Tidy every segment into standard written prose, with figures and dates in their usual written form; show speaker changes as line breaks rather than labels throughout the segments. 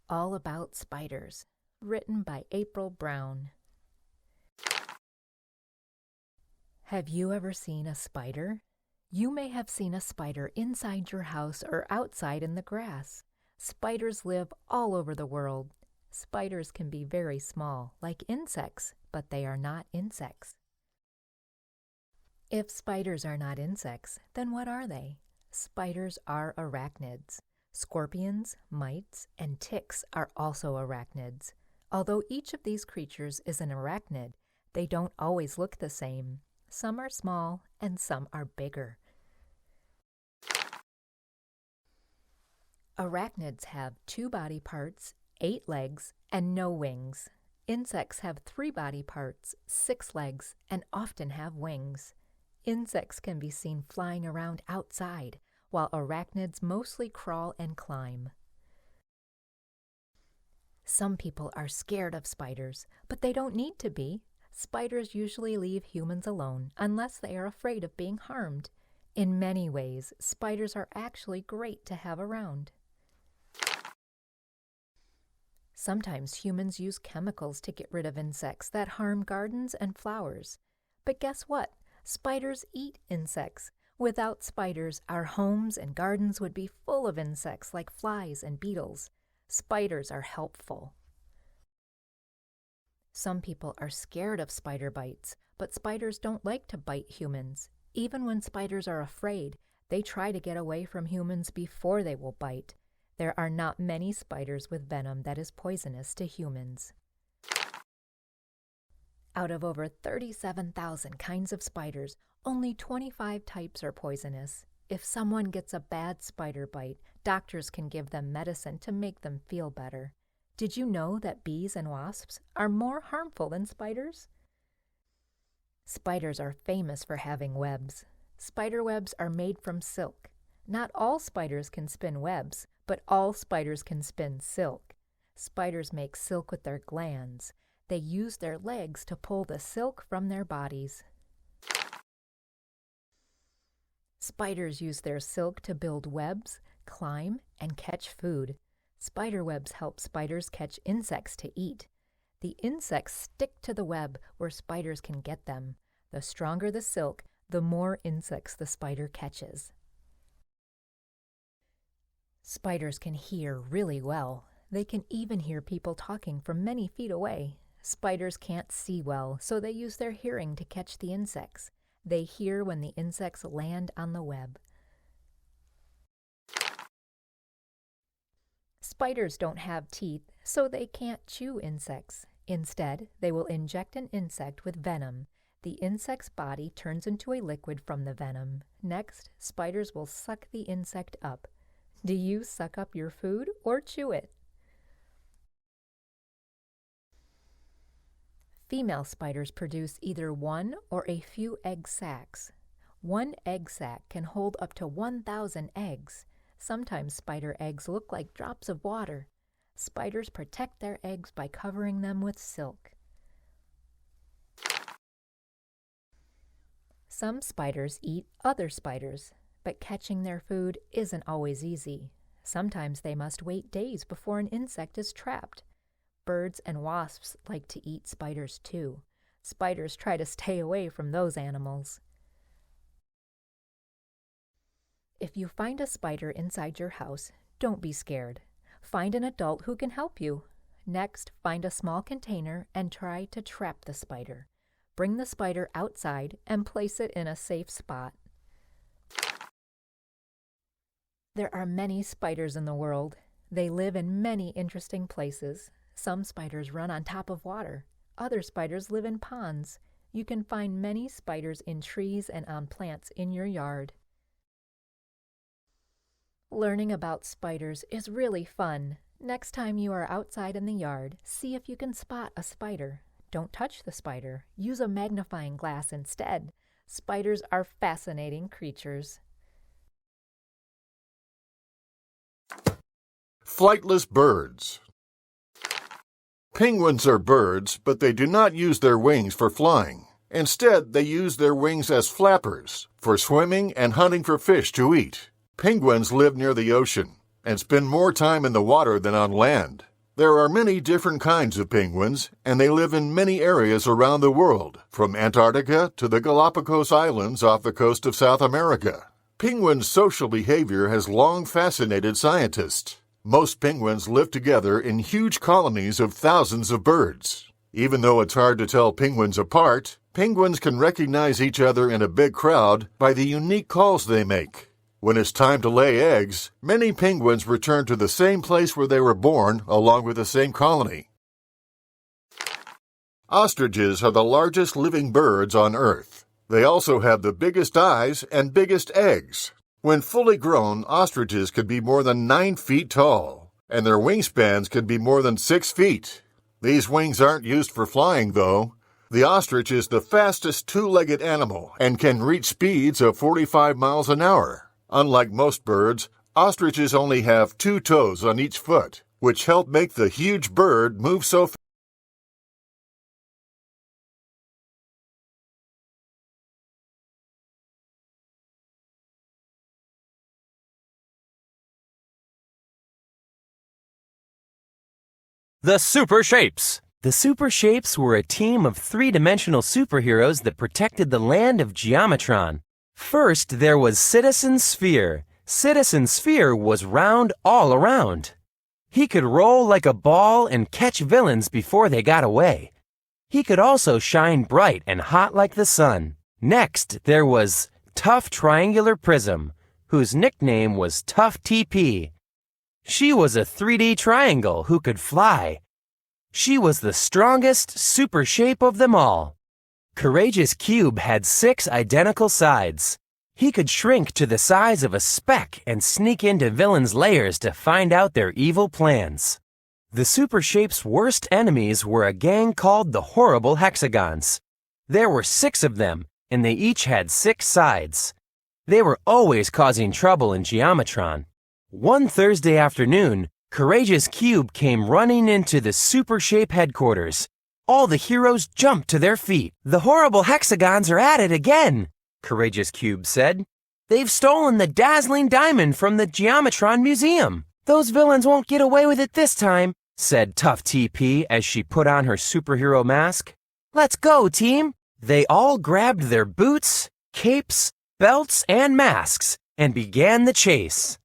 All About Spiders, written by April Brown. Have you ever seen a spider? You may have seen a spider inside your house or outside in the grass. Spiders live all over the world. Spiders can be very small, like insects, but they are not insects. If spiders are not insects, then what are they? Spiders are arachnids. Scorpions, mites, and ticks are also arachnids. Although each of these creatures is an arachnid, they don't always look the same. Some are small and some are bigger. Arachnids have 2 body parts, 8 legs, and no wings. Insects have 3 body parts, 6 legs, and often have wings. Insects can be seen flying around outside, while arachnids mostly crawl and climb. Some people are scared of spiders, but they don't need to be. Spiders usually leave humans alone unless they are afraid of being harmed. In many ways, spiders are actually great to have around. Sometimes humans use chemicals to get rid of insects that harm gardens and flowers. But guess what? Spiders eat insects. Without spiders, our homes and gardens would be full of insects like flies and beetles. Spiders are helpful. Some people are scared of spider bites, but spiders don't like to bite humans. Even when spiders are afraid, they try to get away from humans before they will bite. There are not many spiders with venom that is poisonous to humans. Out of over 37,000 kinds of spiders, only 25 types are poisonous. If someone gets a bad spider bite, doctors can give them medicine to make them feel better. Did you know that bees and wasps are more harmful than spiders? Spiders are famous for having webs. Spider webs are made from silk. Not all spiders can spin webs, but all spiders can spin silk. Spiders make silk with their glands. They use their legs to pull the silk from their bodies. Spiders use their silk to build webs, climb, and catch food. Spider webs help spiders catch insects to eat. The insects stick to the web where spiders can get them. The stronger the silk, the more insects the spider catches. Spiders can hear really well. They can even hear people talking from many feet away. Spiders can't see well, so they use their hearing to catch the insects. They hear when the insects land on the web. Spiders don't have teeth, so they can't chew insects. Instead, they will inject an insect with venom. The insect's body turns into a liquid from the venom. Next, spiders will suck the insect up. Do you suck up your food or chew it? Female spiders produce either 1 or a few egg sacs. 1 egg sac can hold up to 1,000 eggs. Sometimes spider eggs look like drops of water. Spiders protect their eggs by covering them with silk. Some spiders eat other spiders, but catching their food isn't always easy. Sometimes they must wait days before an insect is trapped. Birds and wasps like to eat spiders too. Spiders try to stay away from those animals. If you find a spider inside your house, don't be scared. Find an adult who can help you. Next, find a small container and try to trap the spider. Bring the spider outside and place it in a safe spot. There are many spiders in the world. They live in many interesting places. Some spiders run on top of water. Other spiders live in ponds. You can find many spiders in trees and on plants in your yard. Learning about spiders is really fun. Next time you are outside in the yard, see if you can spot a spider. Don't touch the spider. Use a magnifying glass instead. Spiders are fascinating creatures.
Flightless Birds. Penguins are birds, but they do not use their wings for flying. Instead, they use their wings as flappers for swimming and hunting for fish to eat. Penguins live near the ocean and spend more time in the water than on land. There are many different kinds of penguins, and they live in many areas around the world, from Antarctica to the Galapagos Islands off the coast of South America. Penguins' social behavior has long fascinated scientists. Most penguins live together in huge colonies of thousands of birds. Even though it's hard to tell penguins apart, penguins can recognize each other in a big crowd by the unique calls they make. When it's time to lay eggs, many penguins return to the same place where they were born, along with the same colony. Ostriches are the largest living birds on Earth. They also have the biggest eyes and biggest eggs. When fully grown, ostriches could be more than 9 feet tall, and their wingspans could be more than 6 feet. These wings aren't used for flying, though. The ostrich is the fastest two-legged animal and can reach speeds of 45 miles an hour. Unlike most birds, ostriches only have 2 toes on each foot, which help make the huge bird move so fast.
The Super Shapes. The Super Shapes were a team of three-dimensional superheroes that protected the land of Geometron. First, there was Citizen Sphere. Citizen Sphere was round all around. He could roll like a ball and catch villains before they got away. He could also shine bright and hot like the sun. Next, there was Tough Triangular Prism, whose nickname was Tough TP. She was a 3D triangle who could fly. She was the strongest super shape of them all. Courageous Cube had 6 identical sides. He could shrink to the size of a speck and sneak into villains' lairs to find out their evil plans. The Super Shape's worst enemies were a gang called the Horrible Hexagons. There were 6 of them, and they each had 6 sides. They were always causing trouble in Geometron. One Thursday afternoon, Courageous Cube came running into the Super Shape headquarters. All the heroes jumped to their feet. "The Horrible Hexagons are at it again," Courageous Cube said. "They've stolen the dazzling diamond from the Geometron Museum. Those villains won't get away with it this time," said Tough TP as she put on her superhero mask. "Let's go, team." They all grabbed their boots, capes, belts, and masks and began the chase.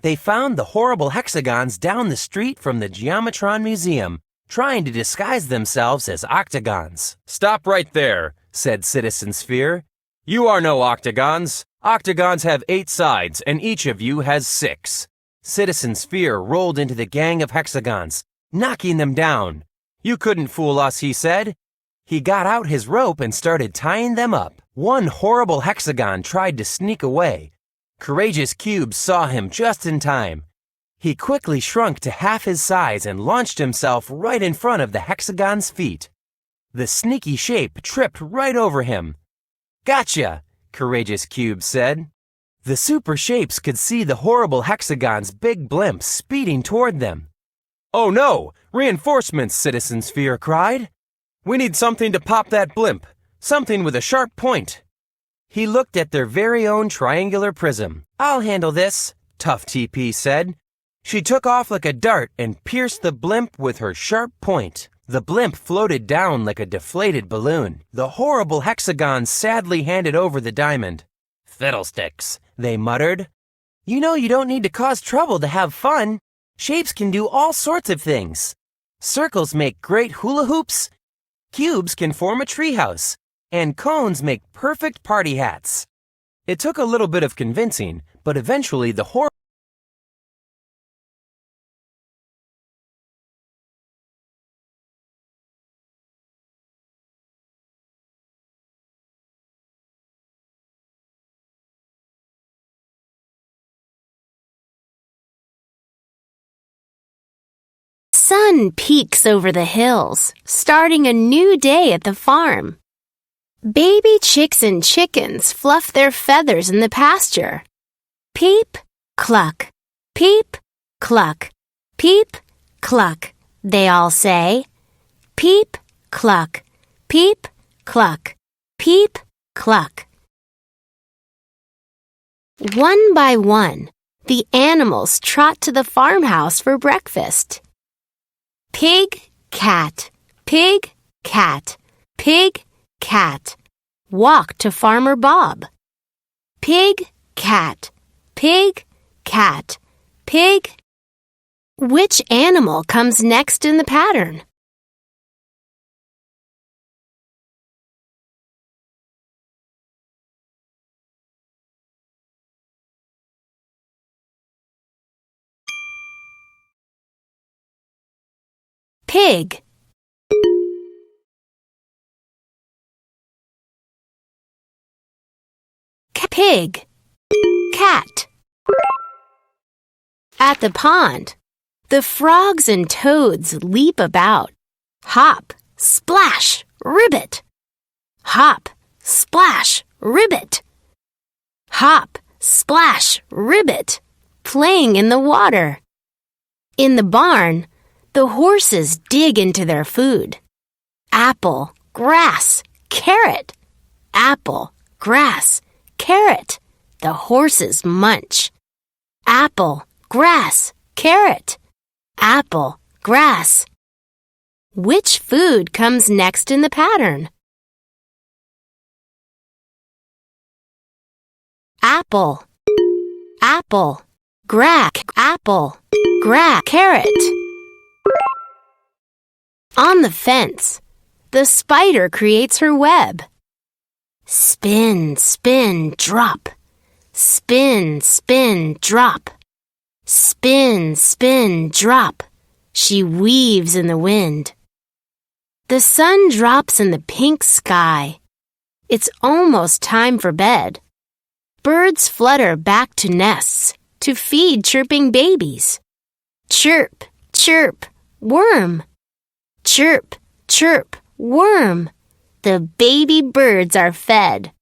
They found the Horrible Hexagons down the street from the Geometron Museum, trying to disguise themselves as octagons. "Stop right there," said Citizen Sphere. "You are no octagons. Octagons have 8 sides, and each of you has 6. Citizen Sphere rolled into the gang of hexagons, knocking them down. "You couldn't fool us," he said. He got out his rope and started tying them up. One horrible hexagon tried to sneak away. Courageous Cube saw him just in time. He quickly shrunk to half his size and launched himself right in front of the hexagon's feet. The sneaky shape tripped right over him. "Gotcha," Courageous Cube said. The super shapes could see the horrible hexagon's big blimp speeding toward them. "Oh no! Reinforcements!" Citizen Sphere cried. "We need something to pop that blimp. Something with a sharp point." He looked at their very own triangular prism. "I'll handle this," Tough TP said. She took off like a dart and pierced the blimp with her sharp point. The blimp floated down like a deflated balloon. The horrible hexagons sadly handed over the diamond. "Fiddlesticks," they muttered. "You know you don't need to cause trouble to have fun. Shapes can do all sorts of things. Circles make great hula hoops. Cubes can form a treehouse. And cones make perfect party hats." It took a little bit of convincing, but eventually the
sun peeks over the hills, starting a new day at the farm. Baby chicks and chickens fluff their feathers in the pasture. Peep, cluck, peep, cluck, peep, cluck, they all say. Peep, cluck, peep, cluck, peep, cluck. One by one, the animals trot to the farmhouse for breakfast. Pig, cat, pig, cat, pig, cat. Walk to Farmer Bob. Pig, cat, pig, cat, pig. Which animal comes next in the pattern? Pig. Pig. Cat. At the pond, the frogs and toads leap about. Hop, splash, ribbit. Hop, splash, ribbit. Hop, splash, ribbit, playing in the water. In the barn, the horses dig into their food. Apple, grass, carrot. Apple, grass, carrot. The horses munch. Apple, grass, carrot. Apple, grass. Which food comes next in the pattern? Apple, apple, apple, carrot. On the fence, the spider creates her web. Spin, spin, drop. Spin, spin, drop. Spin, spin, drop. She weaves in the wind. The sun drops in the pink sky. It's almost time for bed. Birds flutter back to nests to feed chirping babies. Chirp, chirp, worm. Chirp, chirp, worm. The baby birds are fed.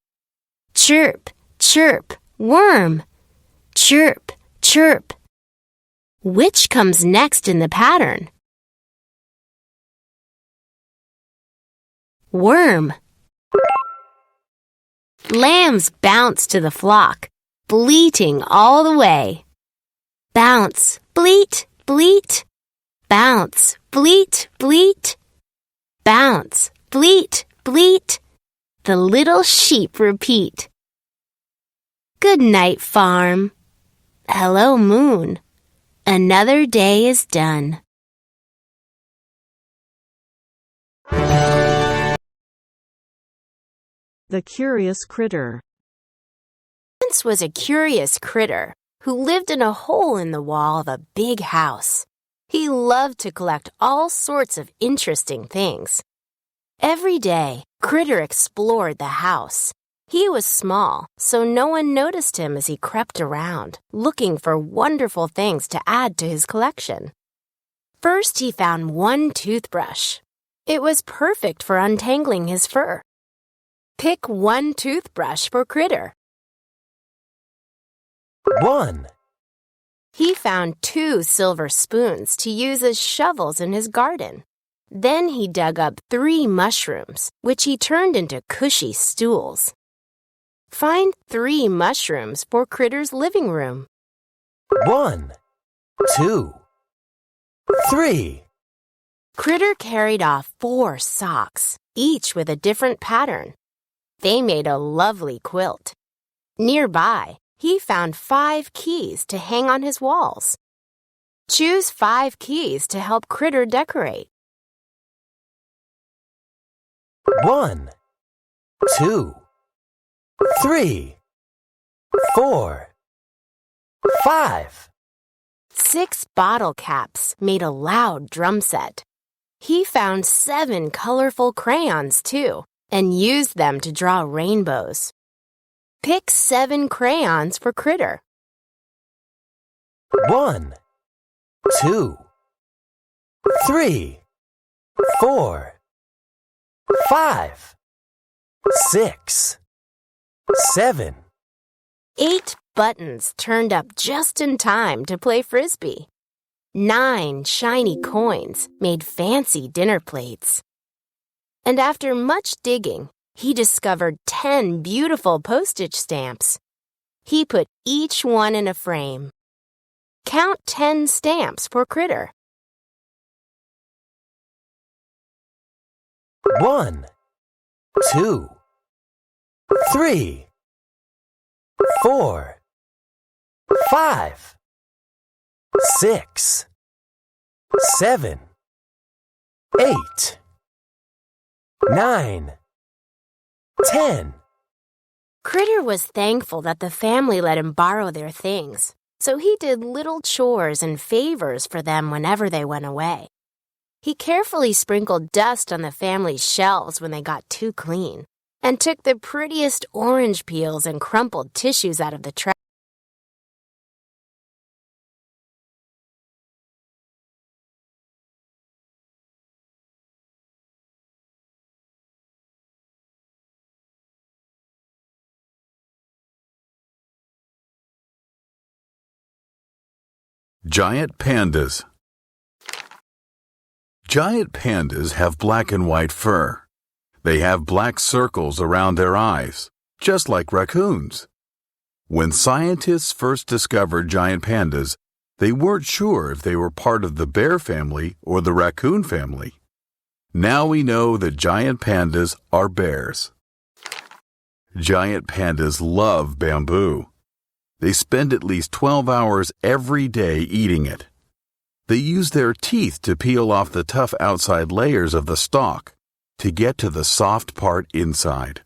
Chirp, chirp, worm. Chirp, chirp. Which comes next in the pattern? Worm. Lambs bounce to the flock, bleating all the way. Bounce, bleat, bleat. Bounce, bleat, bleat. Bounce, bleat, bleat. The little sheep repeat. Good night, farm. Hello, moon. Another day is done.
The Curious Critter.
Once was a curious critter who lived in a hole in the wall of a big house. He loved to collect all sorts of interesting things. Every day, Critter explored the house. He was small, so no one noticed him as he crept around, looking for wonderful things to add to his collection. First, he found one toothbrush. It was perfect for untangling his fur. Pick one toothbrush for Critter.
1,
He found 2 silver spoons to use as shovels in his garden. Then he dug up 3 mushrooms, which he turned into cushy stools. Find 3 mushrooms for Critter's living room.
1, 2, 3.
Critter carried off 4 socks, each with a different pattern. They made a lovely quilt. Nearby, he found 5 keys to hang on his walls. Choose 5 keys to help Critter decorate.
1, 2, 3, 4, 5.
6 bottle caps made a loud drum set. He found 7 colorful crayons, too, and used them to draw rainbows. Pick 7 crayons for Critter.
1, 2, 3, 4, 5, 6, 7.
8 buttons turned up just in time to play frisbee. 9 shiny coins made fancy dinner plates. And after much digging, he discovered 10 beautiful postage stamps. He put each one in a frame. Count 10 stamps for Critter.
1, 2, 3, 4, 5, 6, 7, 8, 9, 10.
Critter was thankful that the family let him borrow their things, so he did little chores and favors for them whenever they went away. He carefully sprinkled dust on the family's shelves when they got too clean, and took the prettiest orange peels and crumpled tissues out of the trash.
Giant pandas. Giant pandas have black and white fur. They have black circles around their eyes, just like raccoons. When scientists first discovered giant pandas, they weren't sure if they were part of the bear family or the raccoon family. Now we know that giant pandas are bears. Giant pandas love bamboo. They spend at least 12 hours every day eating it. They use their teeth to peel off the tough outside layers of the stalk to get to the soft part inside.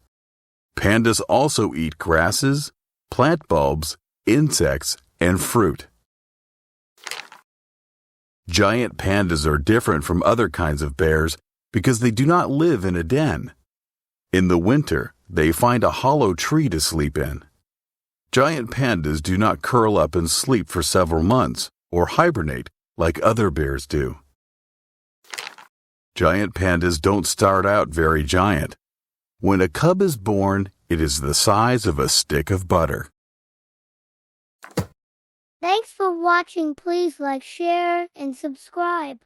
Pandas also eat grasses, plant bulbs, insects, and fruit. Giant pandas are different from other kinds of bears because they do not live in a den. In the winter, they find a hollow tree to sleep in. Giant pandas do not curl up and sleep for several months or hibernate like other bears do. Giant pandas don't start out very giant. When a cub is born, it is the size of a stick of butter.
Thanks for watching. Please like, share, and subscribe.